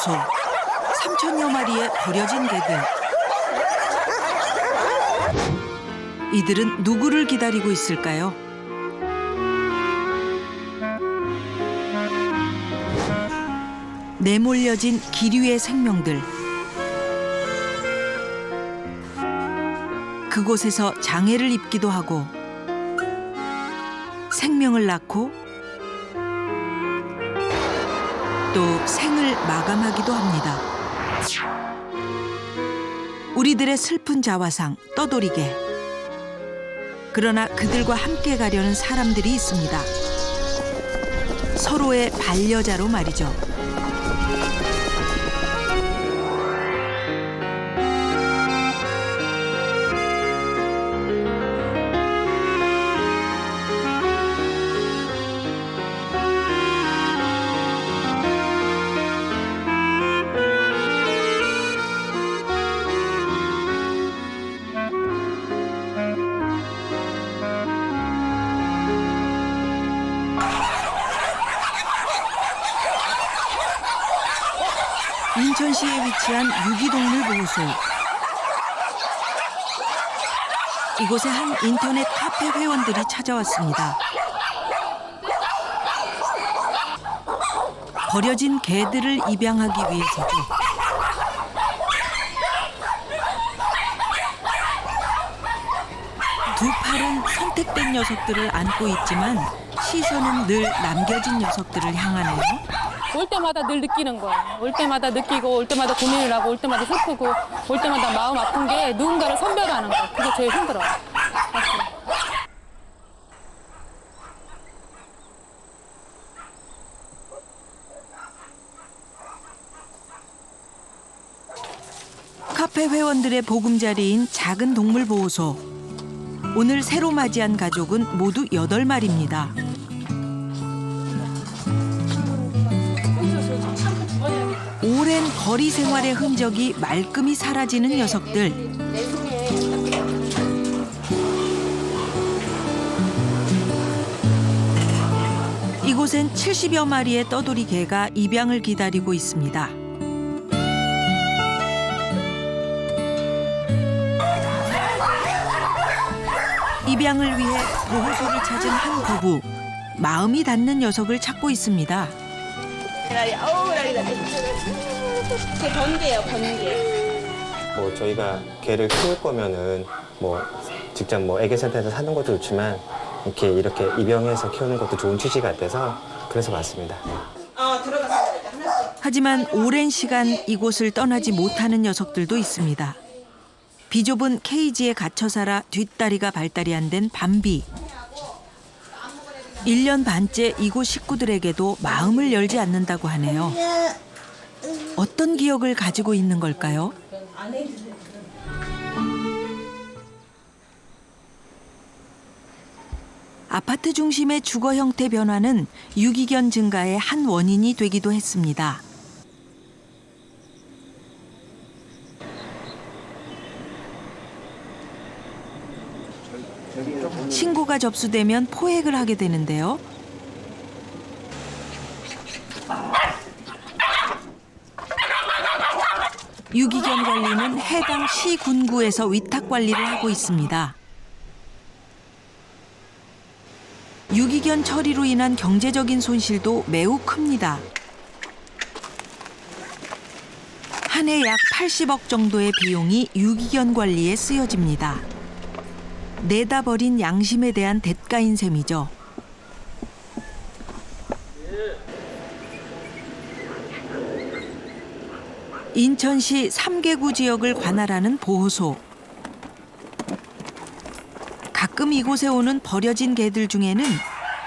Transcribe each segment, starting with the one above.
보호소. 3천여 마리의 버려진 개들. 이들은 누구를 기다리고 있을까요? 내몰려진 기류의 생명들. 그곳에서 장애를 입기도 하고 생명을 낳고 또 생을 마감하기도 합니다. 우리들의 슬픈 자화상 떠돌이개. 그러나 그들과 함께 가려는 사람들이 있습니다. 서로의 반려자로 말이죠. 인천시에 위치한 유기동물보호소. 이곳에 한 인터넷 카페 회원들이 찾아왔습니다. 버려진 개들을 입양하기 위해서죠. 두 팔은 선택된 녀석들을 안고 있지만 시선은 늘 남겨진 녀석들을 향하네요. 올 때마다 늘 느끼는 거야. 올 때마다 느끼고, 올 때마다 고민을 하고, 올 때마다 슬프고, 올 때마다 마음 아픈 게 누군가를 선별하는 거. 그게 제일 힘들어. 사실. 카페 회원들의 보금자리인 작은 동물보호소. 오늘 새로 맞이한 가족은 모두 8마리입니다. 오랜 거리 생활의 흔적이 말끔히 사라지는 녀석들. 이곳엔 70여 마리의 떠돌이 개가 입양을 기다리고 있습니다. 입양을 위해 보호소를 찾은 한 부부. 마음이 닿는 녀석을 찾고 있습니다. 그 번개예요, 번개. 뭐 저희가 개를 키울 거면은 뭐 직접 뭐 애견센터에서 사는 것도 좋지만 이렇게 입양해서 키우는 것도 좋은 취지 같아서 그래서 왔습니다. 들어가서 하나씩. 하지만 오랜 시간 이곳을 떠나지 못하는 녀석들도 있습니다. 비좁은 케이지에 갇혀 살아 뒷다리가 발달이 안 된 밤비. 1년 반째 이곳 식구들에게도 마음을 열지 않는다고 하네요. 어떤 기억을 가지고 있는 걸까요? 아파트 중심의 주거 형태 변화는 유기견 증가의 한 원인이 되기도 했습니다. 신고가 접수되면 포획을 하게 되는데요. 유기견 관리는 해당 시 군구에서 위탁 관리를 하고 있습니다. 유기견 처리로 인한 경제적인 손실도 매우 큽니다. 한 해 약 80억 정도의 비용이 유기견 관리에 쓰여집니다. 내다 버린 양심에 대한 대가인 셈이죠. 인천시 3개구 지역을 관할하는 보호소. 가끔 이곳에 오는 버려진 개들 중에는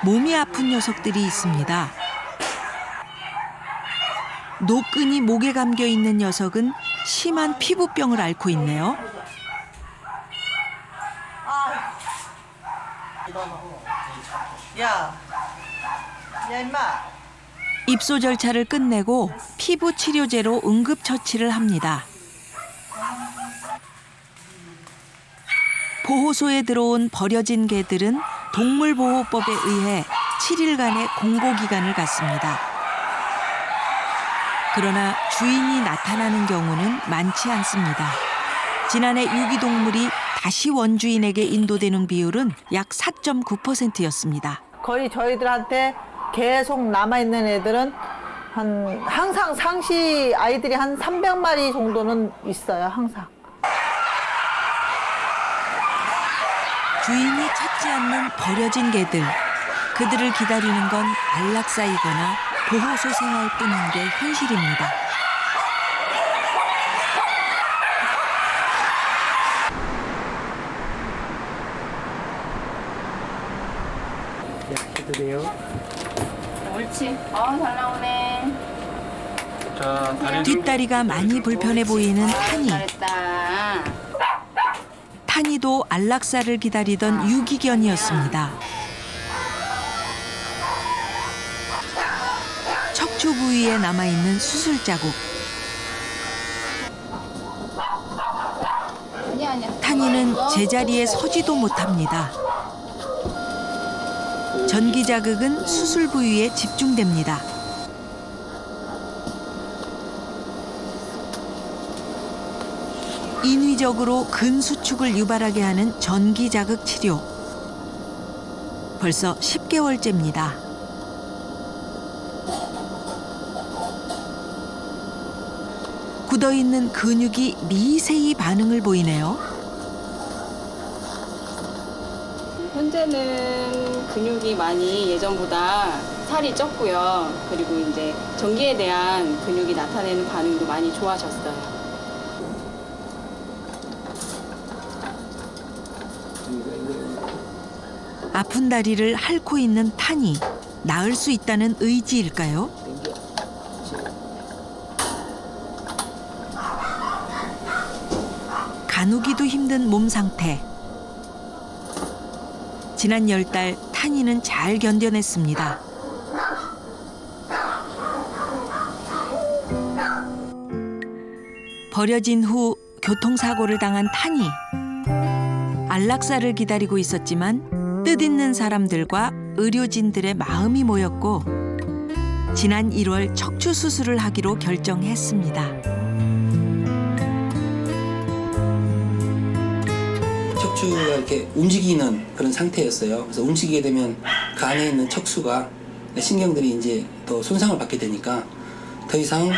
몸이 아픈 녀석들이 있습니다. 노끈이 목에 감겨 있는 녀석은 심한 피부병을 앓고 있네요. 야, 임마. 입소 절차를 끝내고 피부 치료제로 응급처치를 합니다. 보호소에 들어온 버려진 개들은 동물보호법에 의해 7일간의 공고기간을 갖습니다. 그러나 주인이 나타나는 경우는 많지 않습니다. 지난해 유기동물이 다시 원주인에게 인도되는 비율은 약 4.9%였습니다. 거의 저희들한테 계속 남아있는 애들은 항상 상시 아이들이 한 300마리 정도는 있어요, 항상. 주인이 찾지 않는 버려진 개들. 그들을 기다리는 건 안락사이거나 보호소 생활뿐인 게 현실입니다. 해드려요. 옳지. 잘 나오네. 자, 다리 뒷다리가 많이 불편해 보이는 타니. 잘했다. 타니도 안락사를 기다리던 유기견이었습니다. 척추 부위에 남아있는 수술 자국. 아니야. 타니는 제자리에 서지도 못합니다. 전기 자극은 수술 부위에 집중됩니다. 인위적으로 근수축을 유발하게 하는 전기 자극 치료. 벌써 10개월째입니다. 굳어있는 근육이 미세히 반응을 보이네요. 현재는 근육이 많이 예전보다 살이 쪘고요. 그리고 이제 전기에 대한 근육이 나타내는 반응도 많이 좋아졌어요. 아픈 다리를 핥고 있는 타니. 나을 수 있다는 의지일까요? 가누기도 힘든 몸 상태. 지난 10달 타니는 잘 견뎌냈습니다. 버려진 후 교통사고를 당한 타니. 안락사를 기다리고 있었지만 뜻있는 사람들과 의료진들의 마음이 모였고 지난 1월 척추 수술을 하기로 결정했습니다. 척추가 이렇게 움직이는 그런 상태였어요. 그래서 움직이게 되면 그 안에 있는 척수가 신경들이 이제 더 손상을 받게 되니까 더 이상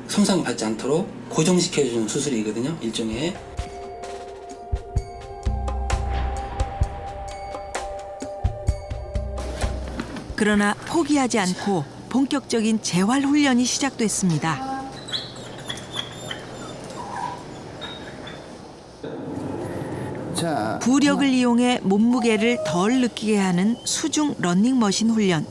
손상을 받지 않도록 고정시켜주는 수술이거든요. 일종의. 그러나 포기하지 않고 본격적인 재활 훈련이 시작됐습니다. 부력을 이용해 몸무게를 덜 느끼게 하는 수중 러닝머신 훈련.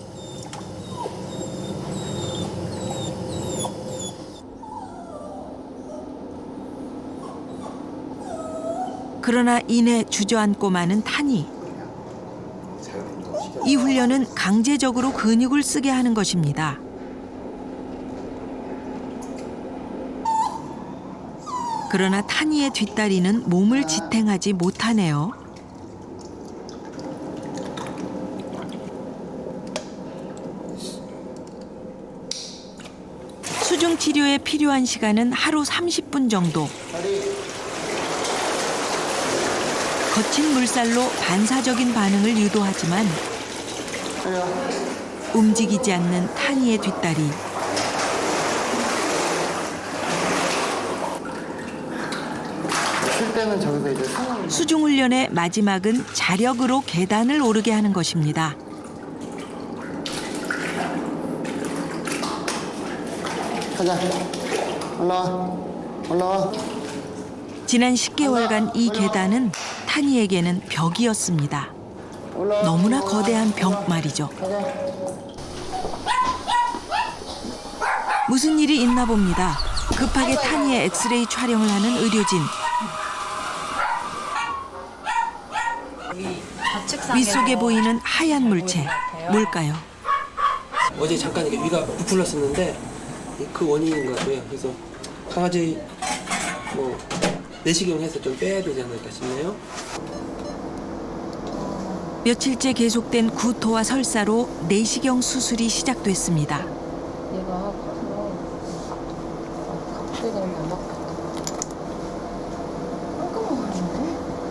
그러나 이내 주저앉고 마는 타니. 이 훈련은 강제적으로 근육을 쓰게 하는 것입니다. 그러나 타니의 뒷다리는 몸을 지탱하지 못하네요. 수중 치료에 필요한 시간은 하루 30분 정도. 거친 물살로 반사적인 반응을 유도하지만 움직이지 않는 타니의 뒷다리. 수중 훈련의 마지막은 자력으로 계단을 오르게 하는 것입니다. 가자. 올라와. 지난 10개월간 이 계단은 타니에게는 벽이었습니다. 너무나 거대한 벽 말이죠. 무슨 일이 있나 봅니다. 급하게 타니의 엑스레이 촬영을 하는 의료진. 윗속에 보이는 하얀 물체, 뭘까요? 어제 잠깐 이렇게 위가 부풀렀었는데 그 원인인 것 같고요. 그래서 강아지 내시경해서 좀 빼야 되지 않을까 싶네요. 며칠째 계속된 구토와 설사로 내시경 수술이 시작됐습니다. 얘가 커서 갑자기 그냥 막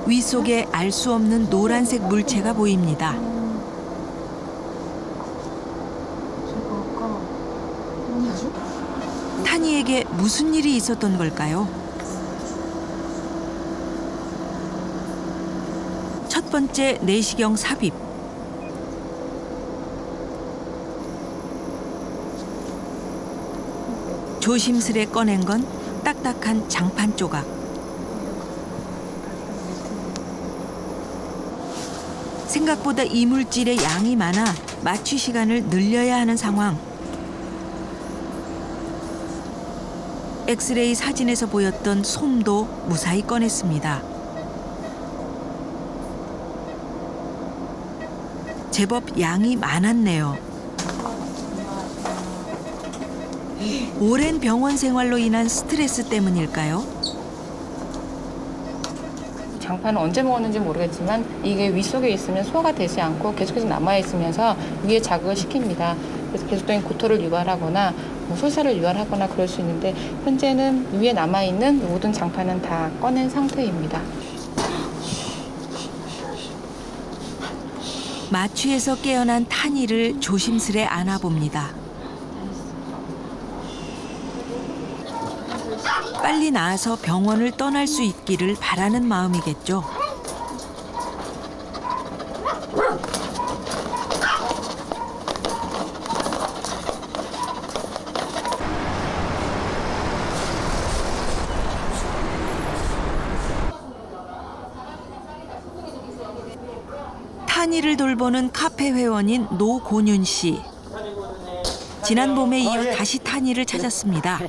위 속에 알 수 없는 노란색 물체가 보입니다. 타니에게 무슨 일이 있었던 걸까요? 첫 번째 내시경 삽입. 조심스레 꺼낸 건 딱딱한 장판 조각. 생각보다 이물질의 양이 많아 마취 시간을 늘려야 하는 상황. 엑스레이 사진에서 보였던 솜도 무사히 꺼냈습니다. 제법 양이 많았네요. 오랜 병원 생활로 인한 스트레스 때문일까요? 장판은 언제 먹었는지 모르겠지만 이게 위 속에 있으면 소화가 되지 않고 계속해서 남아있으면서 위에 자극을 시킵니다. 그래서 계속적인 구토를 유발하거나 설사를 유발하거나 그럴 수 있는데 현재는 위에 남아있는 모든 장판은 다 꺼낸 상태입니다. 마취에서 깨어난 타니를 조심스레 안아봅니다. 빨리 나아서 병원을 떠날 수 있기를 바라는 마음이겠죠. 타니를 돌보는 카페 회원인 노곤윤 씨. 지난 봄에 이어 다시 타니를 찾았습니다.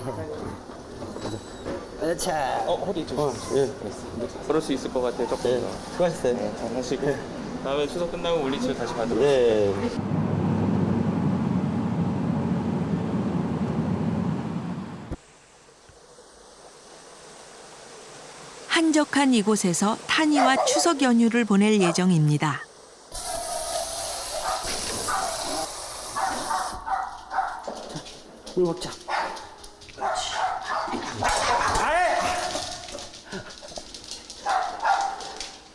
자, 허리 좀. 예. 그럴 수 있을 것 같아요. 조금 더. 수고하셨어요. 네, 잘 하시고. 다음에 추석 끝나고 물리치료 다시 받으러. 네. 한적한 이곳에서 타니와 추석 연휴를 보낼 예정입니다. 물 먹자.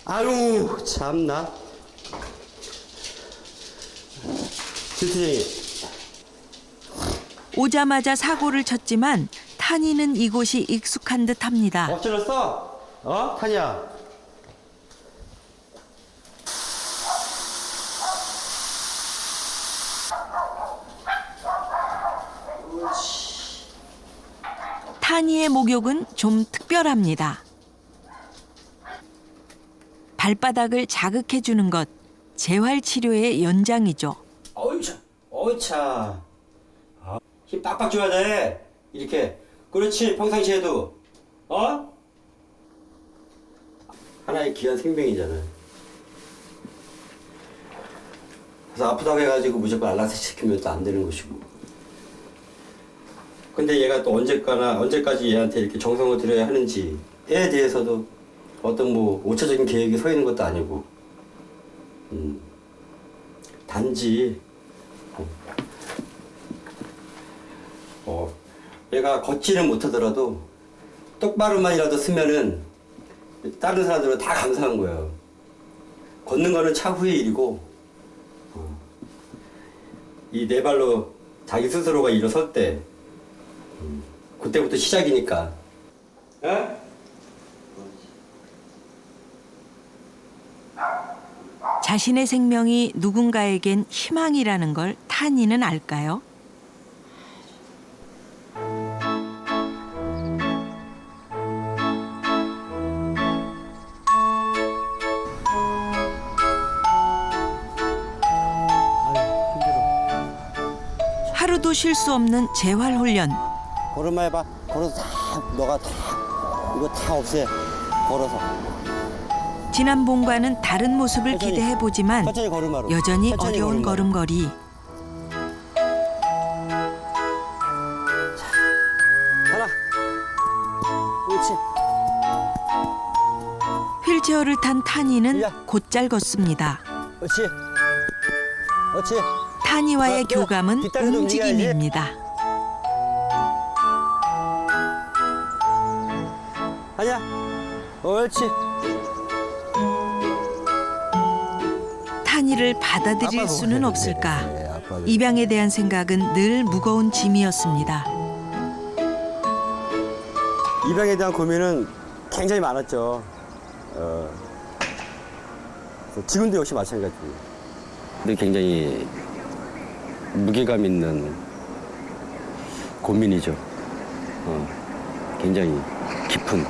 아유, 참나. 질투쟁이. 오자마자 사고를 쳤지만 타니는 이곳이 익숙한 듯합니다. 엎질렀어? 어? 타니야. 타니의 목욕은 좀 특별합니다. 발바닥을 자극해주는 것, 재활치료의 연장이죠. 어이차, 어이차. 아, 힘 빡빡 줘야 돼. 이렇게. 그렇지, 평상시에도. 어? 하나의 귀한 생명이잖아. 그래서 아프다고 해가지고 무조건 알라스 시키면 또 안 되는 것이고. 근데 얘가 또 언제까지 얘한테 이렇게 정성을 들여야 하는지에 대해서도 어떤 뭐 오차적인 계획이 서 있는 것도 아니고. 단지 얘가 걷지는 못하더라도 똑바로만이라도 쓰면은 다른 사람들은 다 감사한 거예요. 걷는 거는 차후의 일이고 이 네 발로 자기 스스로가 일어설 때 그때부터 시작이니까. 에? 자신의 생명이 누군가에겐 희망이라는 걸 타니는 알까요? 하루도 쉴 수 없는 재활훈련. 걸음만 해봐. 걸어서 다 너가 다 이거 다 없애. 걸어서. 지난 봄과는 다른 모습을 천천히, 기대해보지만 천천히 걸음하러. 여전히 천천히 어려운 걸음하러. 걸음걸이. 하나. 그렇지. 휠체어를 탄 타니는 야. 곧잘 걷습니다. 그렇지. 그렇지. 타니와의 그래, 교감은 뒷다리도 움직임입니다. 아니야. 옳지. 타니를 받아들일 수는 없을까? 입양에 대한 생각은 늘 무거운 짐이었습니다. 입양에 대한 고민은 굉장히 많았죠. 지금도 역시 마찬가지고. 근데 굉장히 무게감 있는 고민이죠. 굉장히 깊은.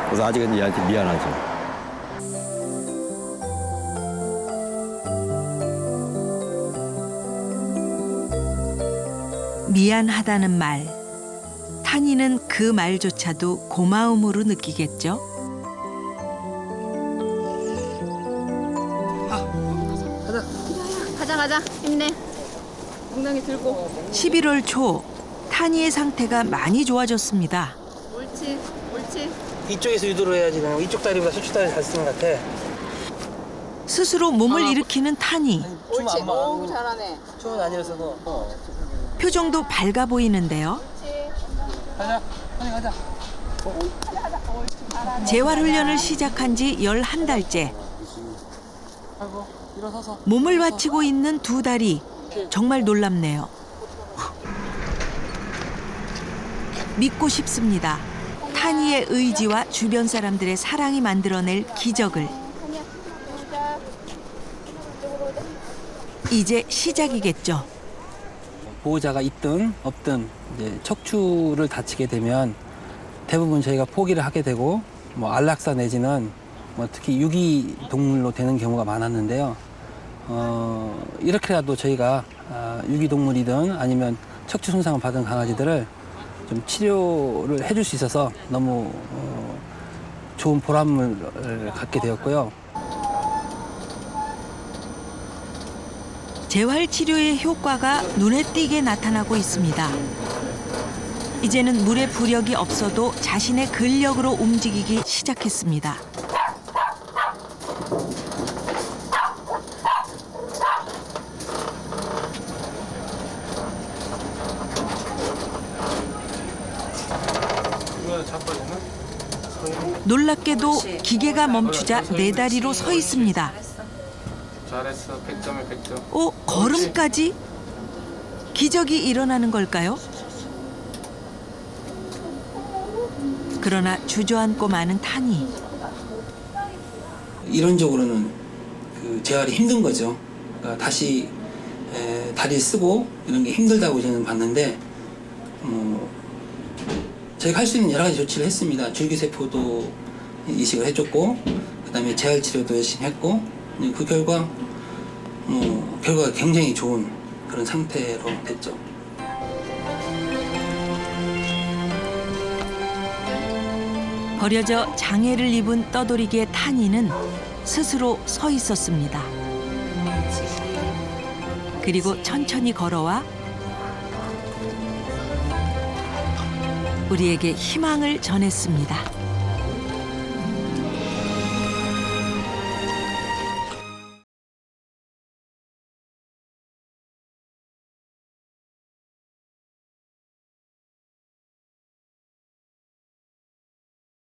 그래서 아직은 얘한테 미안하죠. 미안하다는 말. 타니는 그 말조차도 고마움으로 느끼겠죠. 가자. 힘내. 엉덩이 들고. 11월 초 타니의 상태가 많이 좋아졌습니다. 옳지. 이쪽에서 유도를 해야지. 이쪽 다리보다 저쪽 다리 잘 쓰는 것 같아. 스스로 몸을 일으키는 타니. 옳지. 오, 잘하네. 춤은 아니었어도. 표정도 밝아 보이는데요. 가자. 재활 훈련을 시작한 지 11달째. 아이고, 일어서서. 몸을 받치고 있는 두 다리. 정말 놀랍네요. 믿고 싶습니다. 타니의 의지와 주변 사람들의 사랑이 만들어낼 기적을. 이제 시작이겠죠. 보호자가 있든 없든 이제 척추를 다치게 되면 대부분 저희가 포기를 하게 되고 뭐 안락사 내지는 뭐 특히 유기 동물로 되는 경우가 많았는데요. 이렇게라도 저희가 유기 동물이든 아니면 척추 손상을 받은 강아지들을 좀 치료를 해줄 수 있어서 너무 좋은 보람을 갖게 되었고요. 재활 치료의 효과가 눈에 띄게 나타나고 있습니다. 이제는 물에 부력이 없어도 자신의 근력으로 움직이기 시작했습니다. 놀랍게도 기계가 멈추자 네 다리로 서 있습니다. 잘했어. 100점에 100점. 오, 걸음까지? 기적이 일어나는 걸까요? 그러나 주저앉고 마는 타니. 이론적으로는 그 재활이 힘든 거죠. 그러니까 다시 다리 쓰고 이런 게 힘들다고 저는 봤는데 저희가 할 수 있는 여러 가지 조치를 했습니다. 줄기세포도 이식을 해줬고 그다음에 재활 치료도 열심히 했고 그 결과 결과가 굉장히 좋은 그런 상태로 됐죠. 버려져 장애를 입은 떠돌이개 타니는 스스로 서 있었습니다. 그리고 천천히 걸어와 우리에게 희망을 전했습니다.